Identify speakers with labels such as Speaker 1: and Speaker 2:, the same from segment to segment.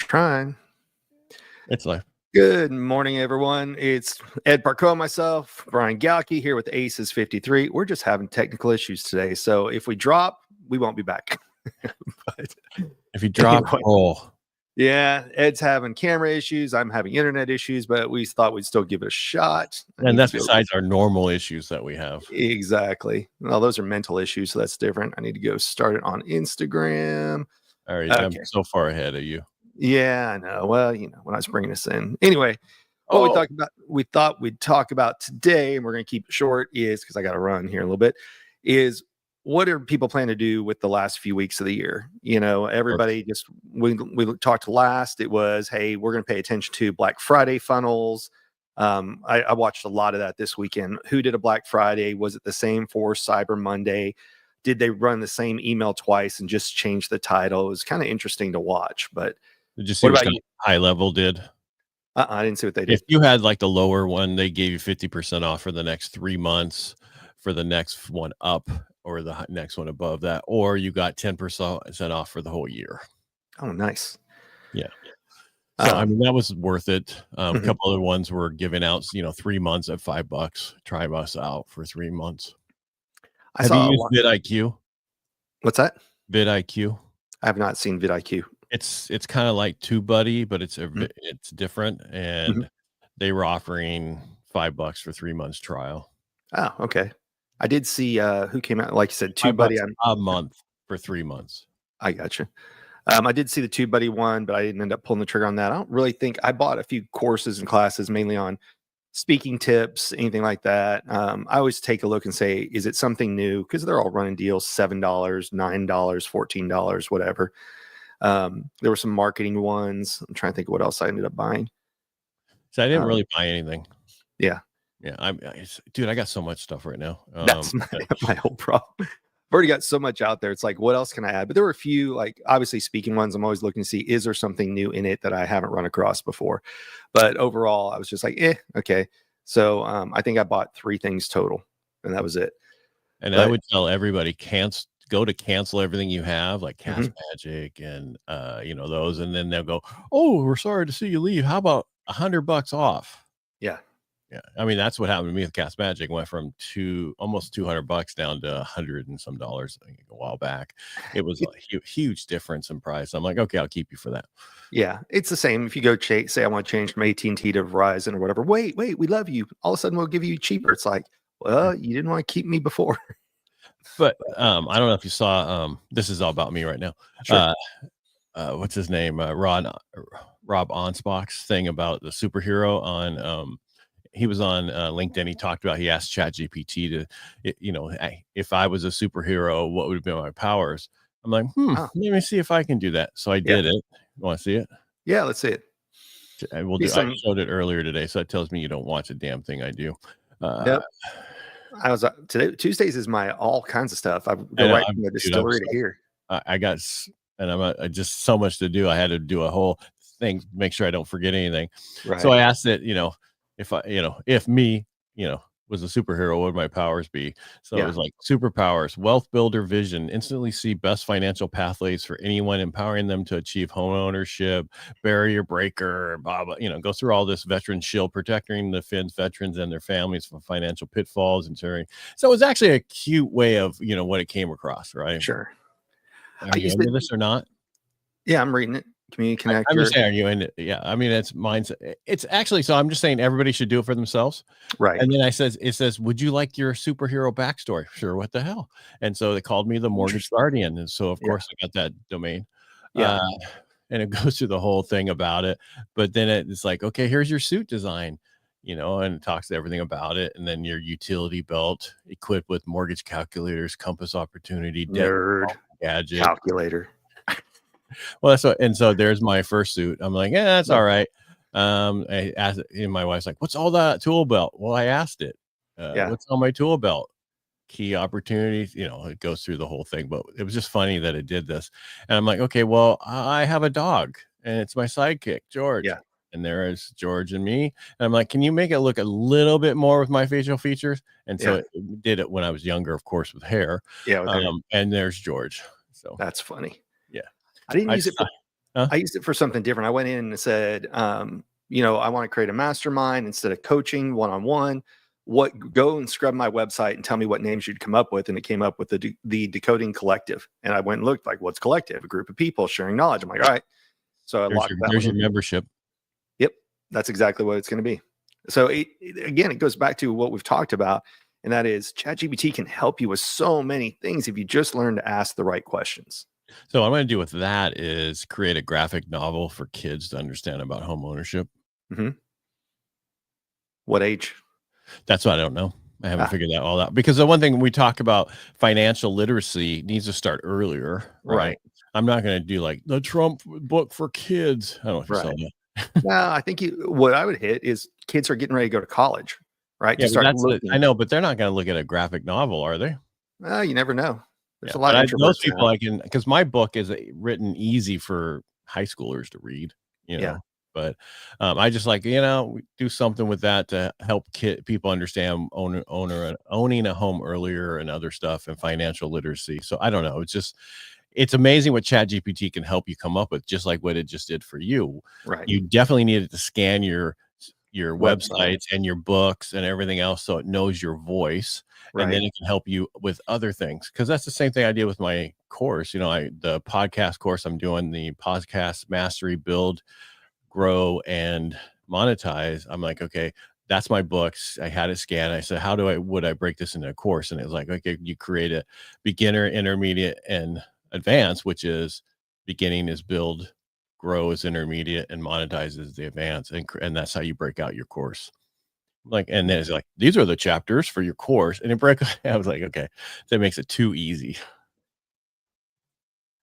Speaker 1: Trying.
Speaker 2: It's live.
Speaker 1: Good morning, everyone. It's Ed Parcaut, myself, Brian Galke here with Aces53. We're just having technical issues today. So if we drop, we won't be back.
Speaker 2: But if you drop,
Speaker 1: anyway, yeah, Ed's having camera issues. I'm having internet issues, but we thought we'd still give it a shot.
Speaker 2: And that's besides our normal issues that we have.
Speaker 1: Exactly. Well, those are mental issues, so that's different. I need to go start it on Instagram.
Speaker 2: All right, okay. I'm so far ahead of you.
Speaker 1: Yeah, I know. Well, you know, when I was bringing this in. Anyway, what we thought we'd talk about today, and we're going to keep it short, is because I got to run here a little bit, is what are people planning to do with the last few weeks of the year? You know, everybody just, we talked last, it was, hey, we're going to pay attention to Black Friday funnels. I watched a lot of that this weekend. Who did a Black Friday? Was it the same for Cyber Monday? Did they run the same email twice and just change the title? It was kind of interesting to watch, but
Speaker 2: did you see what high level did?
Speaker 1: I didn't see what they did.
Speaker 2: If you had like the lower one, they gave you 50% off for the next 3 months, for the next one up, or the next one above that, or you got 10% off for the whole year.
Speaker 1: Oh, nice.
Speaker 2: Yeah. So I mean, that was worth it. A couple other ones were giving out, 3 months at $5. Try us out for 3 months. Have you used vidIQ?
Speaker 1: What's that?
Speaker 2: vidIQ.
Speaker 1: I have not seen vidIQ.
Speaker 2: It's kind of like TubeBuddy, but it's different, and they were offering $5 for 3 months trial.
Speaker 1: Oh, okay. I did see who came out, like you said, TubeBuddy
Speaker 2: a month for 3 months.
Speaker 1: I gotcha. I did see the TubeBuddy one, but I didn't end up pulling the trigger on that. I don't really think I bought a few courses and classes mainly on speaking tips, anything like that. I always take a look and say, is it something new? Because they're all running deals, $7, $9, $14, whatever. There were some marketing ones. I'm trying to think of what else I ended up buying.
Speaker 2: So I didn't really buy anything.
Speaker 1: Yeah.
Speaker 2: Yeah. Dude, I got so much stuff right now.
Speaker 1: That's my whole problem. I've already got so much out there. It's like, what else can I add? But there were a few, like obviously speaking ones. I'm always looking to see, is there something new in it that I haven't run across before? But overall, I was just like, okay. So I think I bought 3 things total, and that was it.
Speaker 2: And I would tell everybody, go to cancel everything you have, like Cast Magic and those, and then they'll go, oh, we're sorry to see you leave. How about $100 off?
Speaker 1: Yeah.
Speaker 2: Yeah. I mean, that's what happened to me with Cast Magic. Went from almost $200 down to $100 and some dollars a while back. It was a huge difference in price. I'm like, okay, I'll keep you for that.
Speaker 1: Yeah, it's the same. If you go say I want to change from AT&T to Verizon or whatever. Wait, we love you. All of a sudden we'll give you cheaper. It's like, well, you didn't want to keep me before.
Speaker 2: But I don't know if you saw, this is all about me right now.
Speaker 1: Sure.
Speaker 2: What's his name? Rob Onsbach's thing about the superhero on, he was on LinkedIn. He talked about, he asked ChatGPT if I was a superhero, what would be my powers? I'm like, let me see if I can do that. So I did it. You want to see it?
Speaker 1: Yeah, let's see it.
Speaker 2: I showed it earlier today. So it tells me you don't watch a damn thing I do.
Speaker 1: Yep. I was today. Tuesdays is my all kinds of stuff. I go right from the distillery to here.
Speaker 2: I got, and I'm just so much to do. I had to do a whole thing, make sure I don't forget anything. Right. So I asked it, if me, was a superhero, what would my powers be? So it was like superpowers, wealth builder vision, instantly see best financial pathways for anyone, empowering them to achieve home ownership, barrier breaker, blah, blah, go through all this veteran shield, protecting the veterans and their families from financial pitfalls and sharing. So it was actually a cute way of, what it came across, right?
Speaker 1: Sure.
Speaker 2: Are you into this or not?
Speaker 1: Yeah, I'm reading it. Community Connector.
Speaker 2: I'm just saying, are you in it? Yeah, I mean, it's mindset. It's actually, so I'm just saying everybody should do it for themselves.
Speaker 1: Right.
Speaker 2: And then it says, would you like your superhero backstory? Sure, what the hell? And so they called me the Mortgage Guardian. And so, of course, I got that domain.
Speaker 1: Yeah.
Speaker 2: And it goes through the whole thing about it. But then it's like, okay, here's your suit design, and it talks to everything about it. And then your utility belt equipped with mortgage calculators, compass opportunity,
Speaker 1: nerd
Speaker 2: gadget
Speaker 1: calculator.
Speaker 2: Well, that's what, and so there's my first suit. I'm like, that's all right. I asked, and my wife's like, what's all that tool belt? Well, I asked it, what's on my tool belt? Key opportunities, it goes through the whole thing, but it was just funny that it did this. And I'm like, okay, well, I have a dog and it's my sidekick, George.
Speaker 1: Yeah.
Speaker 2: And there is George and me. And I'm like, can you make it look a little bit more with my facial features? And so it did it when I was younger, of course, with hair.
Speaker 1: Yeah.
Speaker 2: And there's George. So
Speaker 1: that's funny.
Speaker 2: Yeah.
Speaker 1: I didn't use it. I used it for something different. I went in and said, you know, I want to create a mastermind instead of coaching one-on-one. Go and scrub my website and tell me what names you'd come up with. And it came up with the Decoding Collective. And I went and looked, like, what's collective? A group of people sharing knowledge. I'm like, all right. So I locked that.
Speaker 2: There's your membership.
Speaker 1: Yep. That's exactly what it's going to be. So again, it goes back to what we've talked about. And that is ChatGPT can help you with so many things if you just learn to ask the right questions.
Speaker 2: So what I'm going to do with that is create a graphic novel for kids to understand about home ownership.
Speaker 1: Mm-hmm. What age?
Speaker 2: That's what I don't know. I haven't figured that all out, because the one thing we talk about, financial literacy, needs to start earlier. Right. I'm not going to do like the Trump book for kids. I don't know if you saw that.
Speaker 1: Well, I think what I would hit is kids are getting ready to go to college, right?
Speaker 2: Yeah, I know, but they're not going to look at a graphic novel, are they?
Speaker 1: Well, you never know. There's a lot of
Speaker 2: those people I can, because my book is written easy for high schoolers to read, you know.
Speaker 1: Yeah.
Speaker 2: But I just like, you know, do something with that to help people understand owning a home earlier and other stuff and financial literacy. So I don't know. It's amazing what ChatGPT can help you come up with, just like what it just did for you.
Speaker 1: Right.
Speaker 2: You definitely needed to scan your websites and your books and everything else, so it knows your voice. Right. And then it can help you with other things, because that's the same thing I did with my course. You know, the podcast course I'm doing, the podcast mastery, build, grow, and monetize. I'm like, okay, that's my books. I had it scanned. I said, would I break this into a course? And it was like, okay, you create a beginner, intermediate, and advanced, which is beginning is build, grow is intermediate, and monetize is the advanced. And that's how you break out your course. Like, and then it's like, these are the chapters for your course. And I was like, okay, that makes it too easy.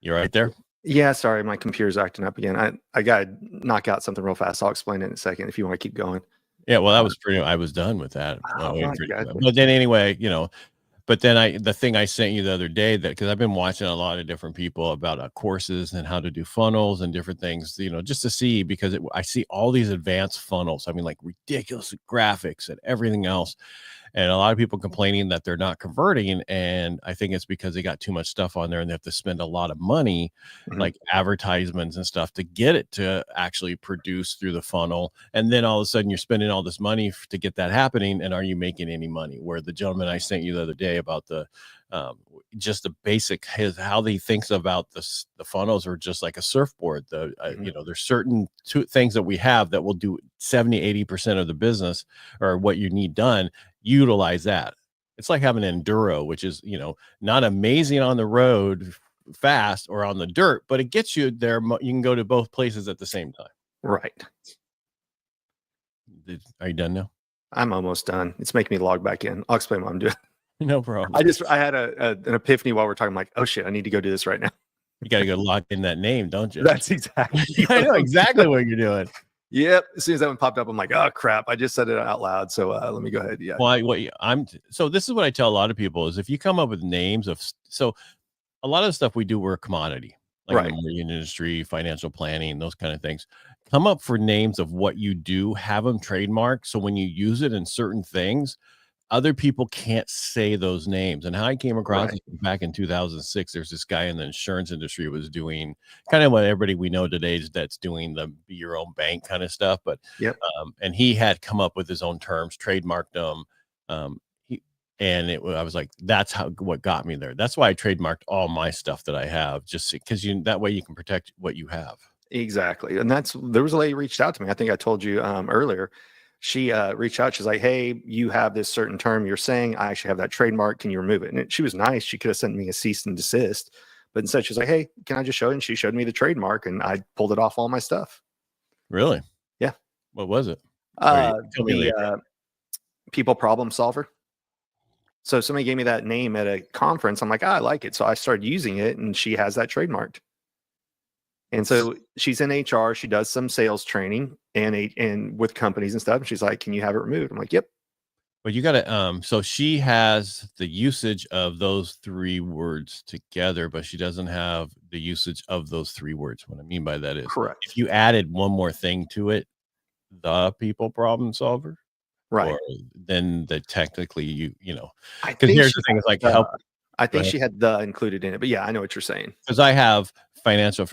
Speaker 2: You're right there.
Speaker 1: Yeah, sorry, my computer's acting up again. I gotta knock out something real fast. I'll explain it in a second if you want to keep going.
Speaker 2: Yeah, well, that was I was done with that. But then anyway, you know, but then the thing I sent you the other day, that because I've been watching a lot of different people about courses and how to do funnels and different things, you know, just to see, because I see all these advanced funnels. I mean, like ridiculous graphics and everything else. And a lot of people complaining that they're not converting. And I think it's because they got too much stuff on there and they have to spend a lot of money, like advertisements and stuff, to get it to actually produce through the funnel. And then all of a sudden you're spending all this money to get that happening. And are you making any money? Where the gentleman I sent you the other day about just the basic, how he thinks about the funnels are just like a surfboard. You know, there's certain things that we have that will do 70-80% of the business, or what you need done. Utilize that. It's like having an enduro, which is, you know, not amazing on the road fast or on the dirt, but it gets you there. You can go to both places at the same time.
Speaker 1: Right.
Speaker 2: Are you done now?
Speaker 1: I'm almost done. It's making me log back in. I'll explain what I'm doing.
Speaker 2: No problem.
Speaker 1: I had an epiphany while we're talking. I'm like, oh shit, I need to go do this right now.
Speaker 2: You got to go log in that name, don't you?
Speaker 1: That's exactly.
Speaker 2: I know exactly what you're doing.
Speaker 1: Yep. As soon as that one popped up, I'm like, oh crap, I just said it out loud. So let me go ahead. Yeah.
Speaker 2: Well, so this is what I tell a lot of people is, if you come up with names so a lot of the stuff we do, we're a commodity, like in the marine industry, financial planning, those kind of things. Come up for names of what you do, have them trademarked. So when you use it in certain things, other people can't say those names. And how I came across it back in 2006, there's this guy in the insurance industry was doing kind of what everybody we know today is, that's doing the be your own bank kind of stuff. But and he had come up with his own terms, trademarked them. I was like, that's what got me there. That's why I trademarked all my stuff that I have, just because that way you can protect what you have.
Speaker 1: Exactly. And there was a lady reached out to me. I think I told you earlier. She reached out. She's like, hey, you have this certain term you're saying. I actually have that trademark. Can you remove it? And she was nice. She could have sent me a cease and desist. But instead, she's like, hey, can I just show it? And she showed me the trademark, and I pulled it off all my stuff.
Speaker 2: Really?
Speaker 1: Yeah.
Speaker 2: What was it?
Speaker 1: The people problem solver. So somebody gave me that name at a conference. I'm like, I like it. So I started using it, and she has that trademarked. And so she's in HR. She does some sales training and with companies and stuff. And she's like, can you have it removed? I'm like, yep.
Speaker 2: Well, you got to, so she has the usage of those 3 words together, but she doesn't have the usage of those 3 words. What I mean by that is,
Speaker 1: correct,
Speaker 2: if you added one more thing to it, the people problem solver,
Speaker 1: right?
Speaker 2: Then technically you know, because here's the thing, it's like help.
Speaker 1: I think she had the included in it, but yeah, I know what you're saying.
Speaker 2: Because I have financial.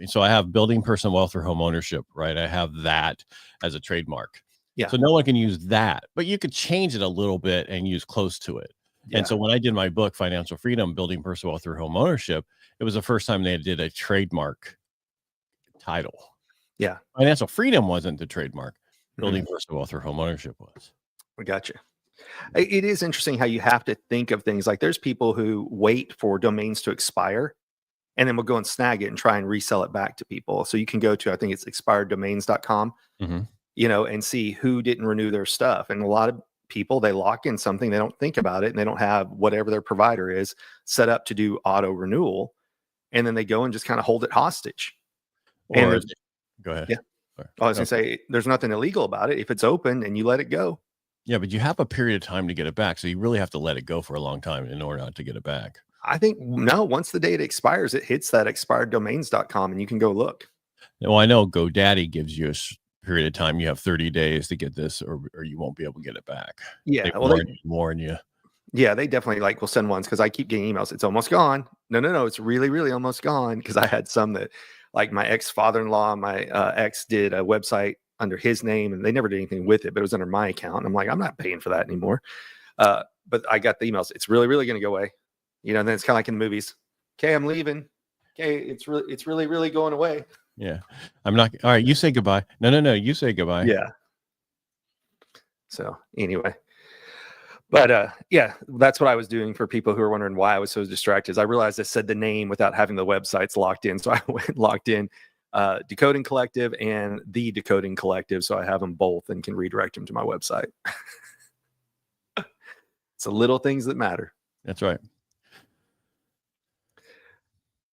Speaker 2: So I have building personal wealth through home ownership, right? I have that as a trademark.
Speaker 1: Yeah.
Speaker 2: So no one can use that, but you could change it a little bit and use close to it.
Speaker 1: Yeah.
Speaker 2: And so when I did my book, Financial Freedom, Building Personal Wealth Through Home Ownership, it was the first time they did a trademark title.
Speaker 1: Yeah.
Speaker 2: Financial freedom wasn't the trademark. Building personal wealth through home ownership was.
Speaker 1: We got you. It is interesting how you have to think of things like there's people who wait for domains to expire and then will go and snag it and try and resell it back to people. So you can go to, I think it's expireddomains.com, and see who didn't renew their stuff. And a lot of people, they lock in something, they don't think about it, and they don't have whatever their provider is set up to do auto renewal. And then they go and just kind of hold it hostage.
Speaker 2: Or go ahead.
Speaker 1: Yeah. I was going to say, there's nothing illegal about it if it's open and you let it go.
Speaker 2: Yeah, but you have a period of time to get it back. So you really have to let it go for a long time in order not to get it back.
Speaker 1: I think, no, once the date expires, it hits that expireddomains.com and you can go look.
Speaker 2: Well, I know GoDaddy gives you a period of time. You have 30 days to get this or you won't be able to get it back.
Speaker 1: Yeah.
Speaker 2: They warn you.
Speaker 1: Yeah, they definitely will send ones because I keep getting emails. It's almost gone. No. It's really, really almost gone. Because I had some that like my ex-father-in-law, my ex did a website under his name and they never did anything with it, but it was under my account. And I'm like, I'm not paying for that anymore. But I got the emails. It's really, really going to go away. And then it's kind of like in the movies. Okay, I'm leaving. Okay, it's really, really going away.
Speaker 2: Yeah. I'm not. All right, you say goodbye. No. You say goodbye.
Speaker 1: Yeah. So anyway. But yeah, that's what I was doing for people who are wondering why I was so distracted. Is I realized I said the name without having the websites locked in. So I went and locked in Decoding Collective and The Decoding Collective. So I have them both and can redirect them to my website. It's the little things that matter.
Speaker 2: That's right.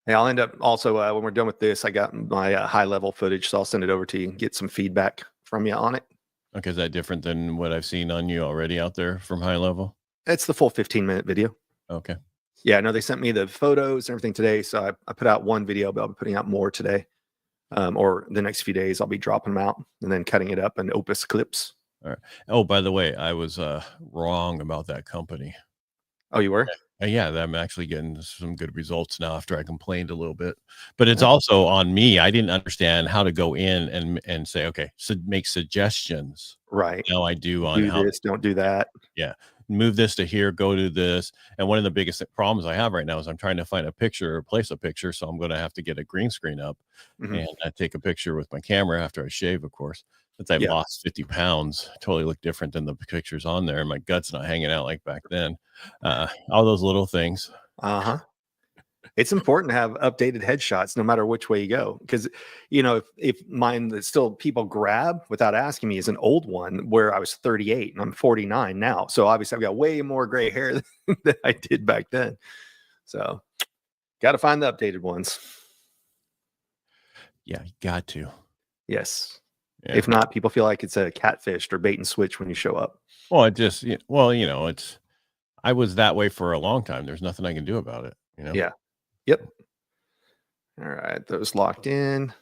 Speaker 1: Hey, I'll end up also, when we're done with this, I got my high level footage. So I'll send it over to you and get some feedback from you on it.
Speaker 2: Okay, is that different than what I've seen on you already out there from high level?
Speaker 1: It's the full 15-minute video.
Speaker 2: Okay.
Speaker 1: Yeah, no, they sent me the photos and everything today. So I put out one video, but I'll be putting out more today. Or the next few days, I'll be dropping them out and then cutting it up in Opus clips.
Speaker 2: All right. Oh, by the way, I was wrong about that company.
Speaker 1: Oh, you were?
Speaker 2: Yeah, I'm actually getting some good results now after I complained a little bit. But it's also on me. I didn't understand how to go in and say, okay, so make suggestions.
Speaker 1: Right.
Speaker 2: Now I do on
Speaker 1: do how this, don't do that.
Speaker 2: Yeah. Move this to here, go to this. And one of the biggest problems I have right now is I'm trying to find a picture or place a picture. So I'm going to have to get a green screen up and I take a picture with my camera after I shave, of course. Since I've lost 50 pounds, totally look different than the pictures on there. And my gut's not hanging out like back then. All those little things.
Speaker 1: It's important to have updated headshots no matter which way you go. Because, if mine that still people grab without asking me is an old one where I was 38 and I'm 49 now. So obviously I've got way more gray hair than I did back then. So got to find the updated ones.
Speaker 2: Yeah, you got to.
Speaker 1: Yes. Yeah. If not, people feel like it's a catfished or bait and switch when you show up.
Speaker 2: Well, I was that way for a long time. There's nothing I can do about it.
Speaker 1: Yeah. Yep. All right. Those locked in.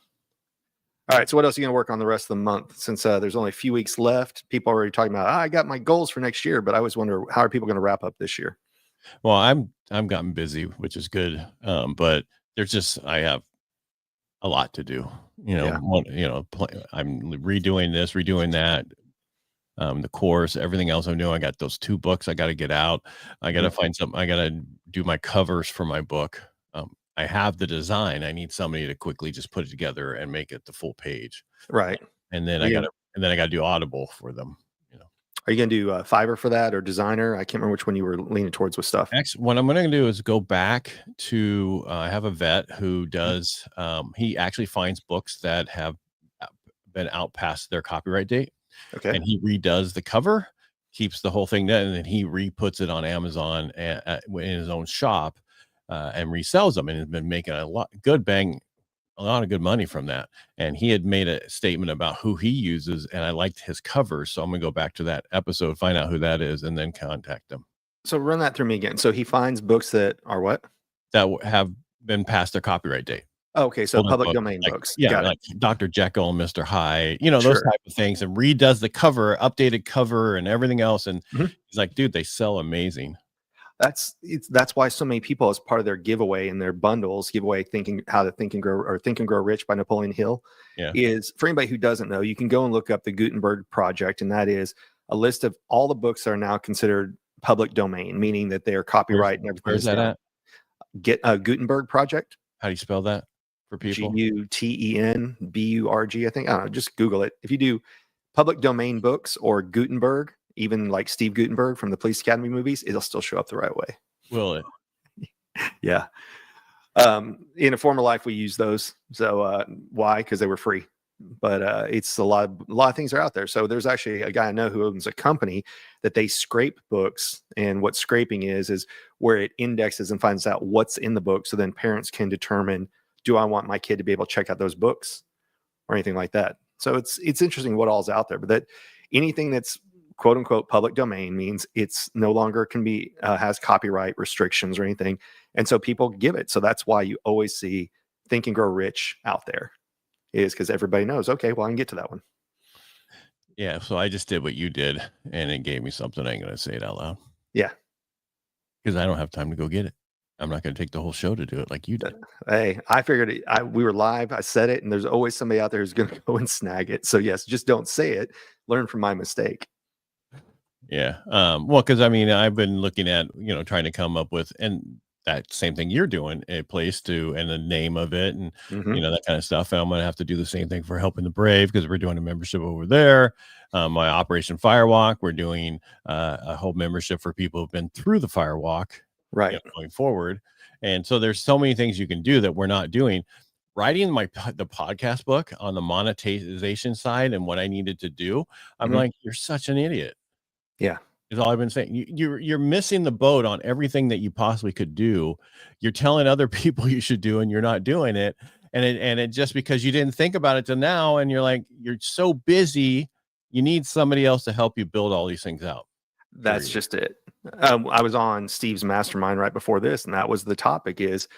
Speaker 1: All right. So what else are you going to work on the rest of the month? Since there's only a few weeks left, people are already talking about, I got my goals for next year, but I always wonder, how are people going to wrap up this year?
Speaker 2: Well, I'm gotten busy, which is good. But I have a lot to do, I'm redoing this, redoing that, the course, everything else I'm doing. I got those 2 books I got to get out. I got to find something. I got to do my covers for my book. I have the design. I need somebody to quickly just put it together and make it the full page.
Speaker 1: Right.
Speaker 2: And then I got to do Audible for them.
Speaker 1: Are you going to do Fiverr for that or Designer? I can't remember which one you were leaning towards with stuff.
Speaker 2: Actually, what I'm going to do is go back to, I have a vet who does, he actually finds books that have been out past their copyright date.
Speaker 1: Okay.
Speaker 2: And he redoes the cover, keeps the whole thing done, and then he re-puts it on Amazon in his own shop and resells them. And has been making a lot of good money from that. And he had made a statement about who he uses, and I liked his covers. So I'm going to go back to that episode, find out who that is, and then contact them.
Speaker 1: So run that through me again. So he finds books that are what?
Speaker 2: That have been past their copyright date.
Speaker 1: Okay, so public domain books.
Speaker 2: Yeah, like Dr. Jekyll and Mr. Hyde, those type of things, and redoes the cover, updated cover, and everything else. And he's like, dude, they sell amazing.
Speaker 1: That's why so many people, as part of their giveaway in their bundles, give away How to Think and Grow Rich by Napoleon Hill.
Speaker 2: Yeah.
Speaker 1: Is, for anybody who doesn't know, you can go and look up the Gutenberg Project, and that is a list of all the books that are now considered public domain, meaning that they are copyright and everything.
Speaker 2: Where's that at?
Speaker 1: Get a Gutenberg Project.
Speaker 2: How do you spell that for people?
Speaker 1: Gutenberg, I think. I don't know, just Google it. If you do public domain books or Gutenberg, even like Steve Gutenberg from the Police Academy movies, it'll still show up the right way.
Speaker 2: Will it?
Speaker 1: Yeah. In a former life, we use those. So why? Because they were free. But it's a lot of things are out there. So there's actually a guy I know who owns a company that they scrape books, and what scraping is where it indexes and finds out what's in the book. So then parents can determine, do I want my kid to be able to check out those books or anything like that? So it's interesting what all's out there, but that anything that's quote unquote public domain means it's no longer can be has copyright restrictions or anything, and so people give it. So that's why you always see Think and Grow Rich out there, is because everybody knows, okay, well, I can get to that one.
Speaker 2: Yeah, so I just did what you did, and it gave me something. I ain't gonna say it out loud.
Speaker 1: Yeah,
Speaker 2: because I don't have time to go get it. I'm not going to take the whole show to do it like you did.
Speaker 1: Hey, I figured we were live. I said it, and there's always somebody out there who's going to go and snag it. So yes, just don't say it. Learn from my mistake.
Speaker 2: Yeah. Well, because I mean, I've been looking at, trying to come up with, and that same thing you're doing, a place to, and the name of it, and that kind of stuff. And I'm going to have to do the same thing for Helping the Brave, because we're doing a membership over there. My Operation Firewalk, we're doing a whole membership for people who've been through the Firewalk,
Speaker 1: right,
Speaker 2: going forward. And so there's so many things you can do that we're not doing. Writing the podcast book on the monetization side and what I needed to do, I'm like, you're such an idiot.
Speaker 1: Yeah.
Speaker 2: Is all I've been saying. You're missing the boat on everything that you possibly could do. You're telling other people you should do, and you're not doing it. And it just because you didn't think about it till now, and you're like, you're so busy, you need somebody else to help you build all these things out.
Speaker 1: That's just it. I was on Steve's mastermind right before this, and that was the topic: is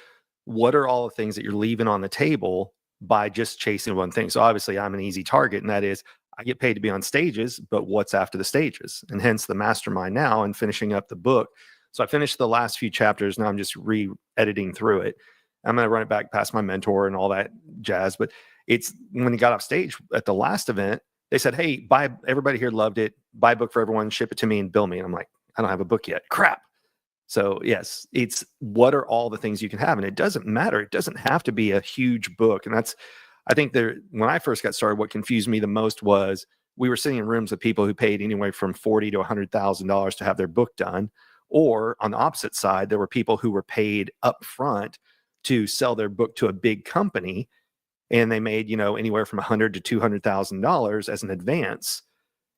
Speaker 1: what are all the things that you're leaving on the table by just chasing one thing? So obviously I'm an easy target, and that is, I get paid to be on stages, but what's after the stages? And hence the mastermind now and finishing up the book. So I finished the last few chapters. Now I'm just re-editing through it. I'm going to run it back past my mentor and all that jazz. But it's when he got off stage at the last event, they said, hey, everybody here loved it. Buy a book for everyone, ship it to me and bill me. And I'm like, I don't have a book yet. Crap. So yes, it's what are all the things you can have? And it doesn't matter. It doesn't have to be a huge book. And that's, I think when I first got started, what confused me the most was we were sitting in rooms with people who paid anywhere from $40,000 to $100,000 to have their book done. Or on the opposite side, there were people who were paid up front to sell their book to a big company, and they made, anywhere from $100,000 to $200,000 as an advance.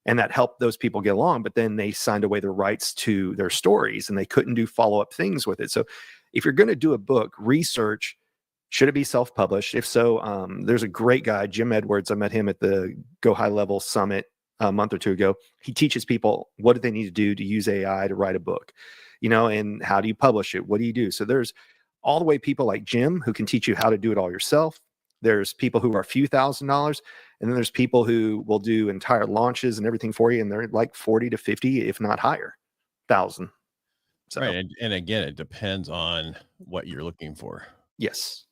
Speaker 1: And that helped those people get along, but then they signed away the rights to their stories and they couldn't do follow-up things with it. So if you're going to do a book, research, should it be self-published? If so, there's a great guy, Jim Edwards. I met him at the Go High Level Summit a month or two ago. He teaches people what do they need to do to use AI to write a book, and how do you publish it? What do you do? So there's all the way people like Jim who can teach you how to do it all yourself. There's people who are a few $1,000s, and then there's people who will do entire launches and everything for you, and they're like 40 to 50, if not higher, thousand.
Speaker 2: So. Right, and again, it depends on what you're looking for.
Speaker 1: Yes.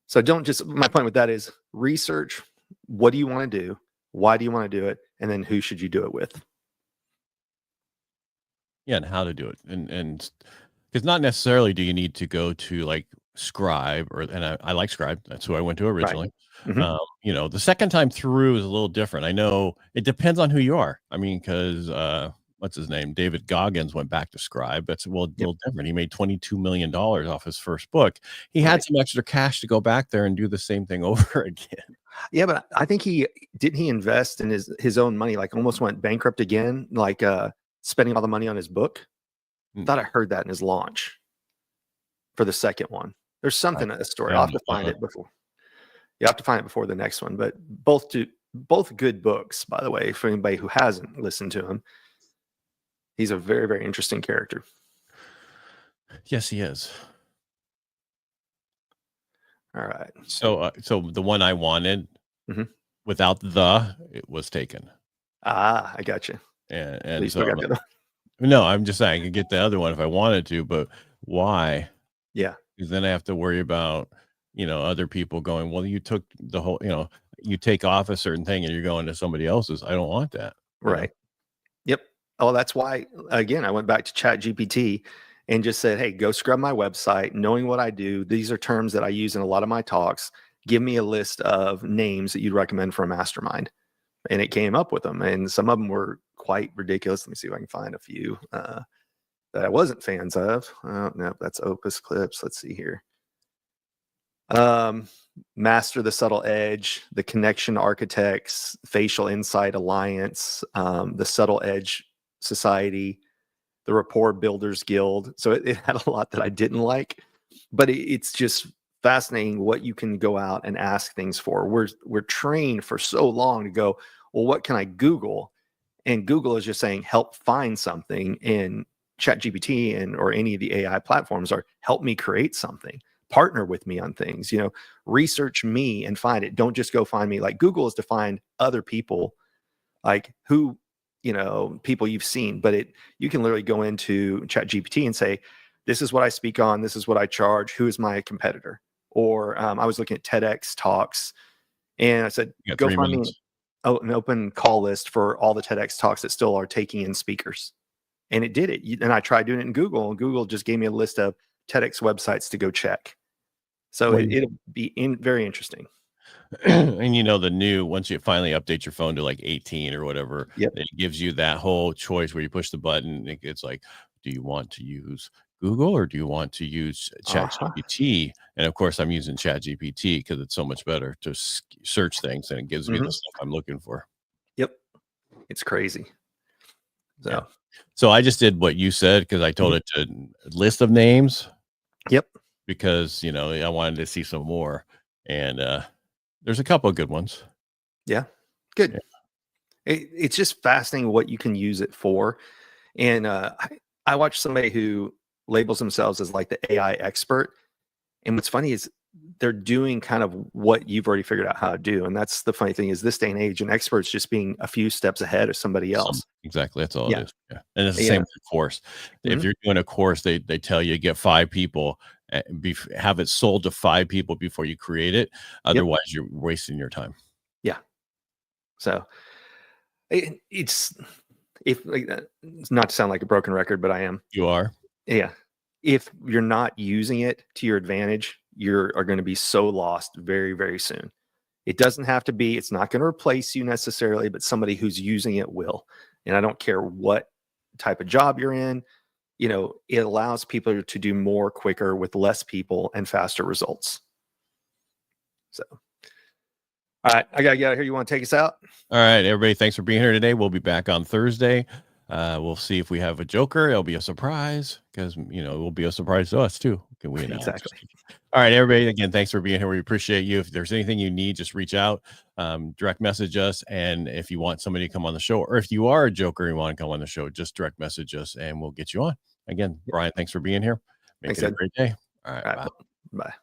Speaker 1: So my point with that is research. What do you want to do? Why do you want to do it? And then who should you do it with?
Speaker 2: Yeah, and how to do it. And because not necessarily do you need to go to like Scribe and I like Scribe. That's who I went to originally. Right. The second time through is a little different. I know it depends on who you are. I mean, because what's his name? David Goggins went back to Scribe. That's a little different. He made $22 million off his first book. He had some extra cash to go back there and do the same thing over again.
Speaker 1: Yeah, but I think he invest in his own money, like almost went bankrupt again, like spending all the money on his book. I thought I heard that in his launch for the second one. There's something in the story. I'll have to find it before. You have to find it before the next one. But both good books, by the way, for anybody who hasn't listened to him. He's a very, very interesting character.
Speaker 2: Yes, he is.
Speaker 1: All right.
Speaker 2: So the one I wanted without it was taken.
Speaker 1: I got you.
Speaker 2: And so No, I'm just saying I could get the other one if I wanted to, but why?
Speaker 1: Yeah.
Speaker 2: Because then I have to worry about, other people going, well, you took the whole, you take off a certain thing and you're going to somebody else's. I don't want that.
Speaker 1: Right. Yep. Oh, that's why, again, I went back to ChatGPT and just said, hey, go scrub my website, knowing what I do. These are terms that I use in a lot of my talks. Give me a list of names that you'd recommend for a mastermind. And it came up with them. And some of them were quite ridiculous. Let me see if I can find a few that I wasn't fans of. No, that's Opus Clips. Let's see here. Master the Subtle Edge, the Connection Architects, Facial Insight Alliance, the Subtle Edge Society, the Rapport Builders Guild. So it had a lot that I didn't like, but it's just fascinating what you can go out and ask things for. We're trained for so long to go, well, what can I Google? And Google is just saying, help find something. And ChatGPT and or any of the AI platforms are help me create something. Partner with me on things, research me and find it. Don't just go find me. Like Google is to find other people, like who, people you've seen, but you can literally go into ChatGPT and say, this is what I speak on. This is what I charge. Who is my competitor? Or I was looking at TEDx talks and I said, go find me an open call list for all the TEDx talks that still are taking in speakers. And it did it. And I tried doing it in Google, and Google just gave me a list of TEDx websites to go check. So it'll be very interesting.
Speaker 2: And the new, once you finally update your phone to like 18 or whatever, it gives you that whole choice where you push the button. It's like, do you want to use Google or do you want to use ChatGPT? And of course, I'm using ChatGPT because it's so much better to search things and it gives me the stuff I'm looking for.
Speaker 1: Yep, it's crazy.
Speaker 2: So I just did what you said because I told it to list of names.
Speaker 1: Yep.
Speaker 2: Because I wanted to see some more, and there's a couple of good ones.
Speaker 1: Yeah, good. Yeah. It's just fascinating what you can use it for. And I watched somebody who labels themselves as like the AI expert, and what's funny is they're doing kind of what you've already figured out how to do. And that's the funny thing is this day and age, an expert's just being a few steps ahead of somebody else.
Speaker 2: Exactly. That's all it is. Yeah. And it's the same with the course. If you're doing a course, they tell you get 5 people, have it sold to 5 people before you create it. Otherwise you're wasting your time. Yeah.
Speaker 1: So it's not to sound like a broken record, but I am.
Speaker 2: You are.
Speaker 1: Yeah. If you're not using it to your advantage, you are going to be so lost very, very soon. It doesn't have to be, it's not going to replace you necessarily, but somebody who's using it will. And I don't care what type of job you're in, it allows people to do more quicker with less people and faster results. So, all right, I got to get out of here. You want to take us out?
Speaker 2: All right, everybody. Thanks for being here today. We'll be back on Thursday. We'll see if we have a joker. It'll be a surprise because, it will be a surprise to us too. Can we announce?
Speaker 1: Exactly.
Speaker 2: All right, everybody. Again, thanks for being here. We appreciate you. If there's anything you need, just reach out, direct message us. And if you want somebody to come on the show, or if you are a joker and you want to come on the show, just direct message us and we'll get you on. Again, Brian, thanks for being here. Make it a great day. All right. Bye.